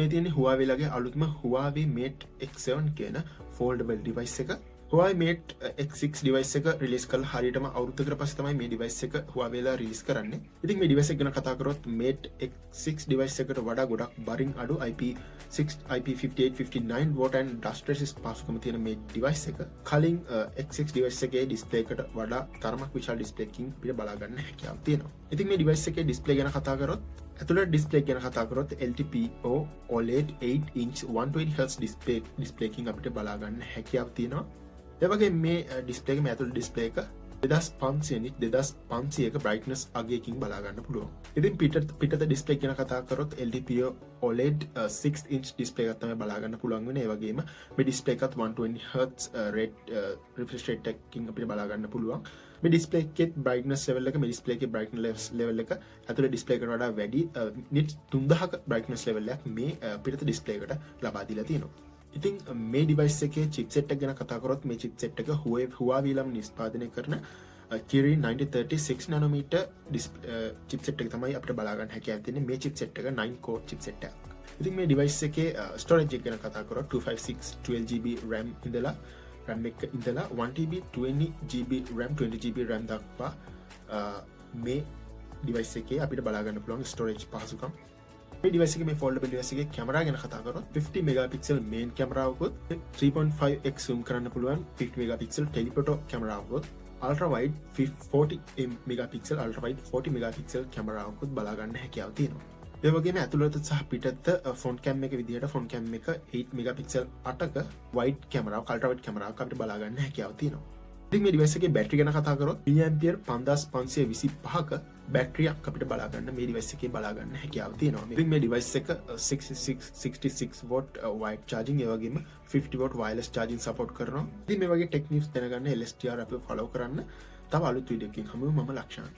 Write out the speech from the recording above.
මේ තියෙන්නේ Huawei ලගේ අලුත්ම Huawei Mate X7 කියන foldable device එක. Huawei Mate X6 device එක රිලීස් කළා හරියටම අවුරුද්දකට පස්සේ තමයි මේ device එක Huawei ලා රිලීස් කරන්නේ. ඉතින් මේ device එක ගැන කතා කරොත් Mate X6 device එකට වඩා ගොඩක් බරින් අඩු IP6 IP58 59 watt and dust resist පාසුකම තියෙන මේ device එක කලින් X6 device එකේ display එකට වඩා තරමක් විශාල display එකකින් පිට බලා ගන්න හැකියාව තියෙනවා. ඉතින් මේ device එකේ display ගැන කතා කරොත් ඇතුළට display ගැන කතා කරොත් LTPO OLED 8 inch 120Hz display එකකින් අපිට බලා ගන්න හැකියාව තියෙනවා. ඒ වගේ මේ display එකේ ඇතුළේ display එක 2500 2500ක brightness අගයකින් බලා ගන්න පුළුවන්. ඉතින් පිටත display ගැන කතා කරොත් LTPO OLED 6 inch display එකක් තමයි බලා ගන්න පුළුවන් වෙන්නේ. ඒ වගේම මේ display එකත් 120Hz refresh rate එකකින් අපිට බලා ගන්න පුළුවන්. මේ display එකේ brightness level එක මේ display එකේ brightness level එක ඇතුළේ display එකට වඩා වැඩි nits 3000ක brightness level එකක් මේ පිටත display එකට ලබා දීලා තියෙනවා. ඉතින් මේ device එකේ chipset එක ගැන කතා කරොත් මේ chipset එක Huawei lam නිෂ්පාදනය කරන Kirin 9036 nanometer chipset එක තමයි අපිට බලා ගන්න හැකියාව තියෙන්නේ. මේ chipset එක 9 core chipset එකක්. ඉතින් මේ device එකේ storage එක ගැන කතා කරොත් 256 12GB RAM ඉඳලා RAM එක ඉඳලා 1TB 20GB RAM 20GB RAM දක්වා මේ device එකේ අපිට බලා ගන්න පුළුවන් storage පහසුකම්. මේ device එකේ මේ foldable device එකේ කැමරා ගැන කතා කරොත් 50 megapixel main කැමරාවකුත් 3.5x zoom කරන්න පුළුවන් 50 megapixel telephoto කැමරාවකුත් ultra wide 40 megapixel ultra wide 40 megapixel කැමරාවකුත් බලා ගන්න හැකියාව තියෙනවා. ඒ වගේම ඇතුළත සහ පිටත front cam එක විදිහට front cam එක 8 megapixel 8ක wide කැමරාවක් ultra wide කැමරාවක් අපිට බලා ගන්න හැකියාව තියෙනවා. ඉතින් මේ device එකේ battery ගැන කතා කරොත් mAh 5525ක බැටරියක් අපිට බලා ගන්න මේ device එකේ බලා ගන්න හැකියාව තියෙනවා. ඉතින් මේ device එක 66 watt wide charging ඒ වගේම 50 watt wireless charging support කරනවා. ඉතින් මේ වගේ tech news දැනගන්න LSTR අපිව follow කරන්න. තව අලුත් වීඩියෝ එකකින් හමුවෙමු. මම ලක්ෂාන්.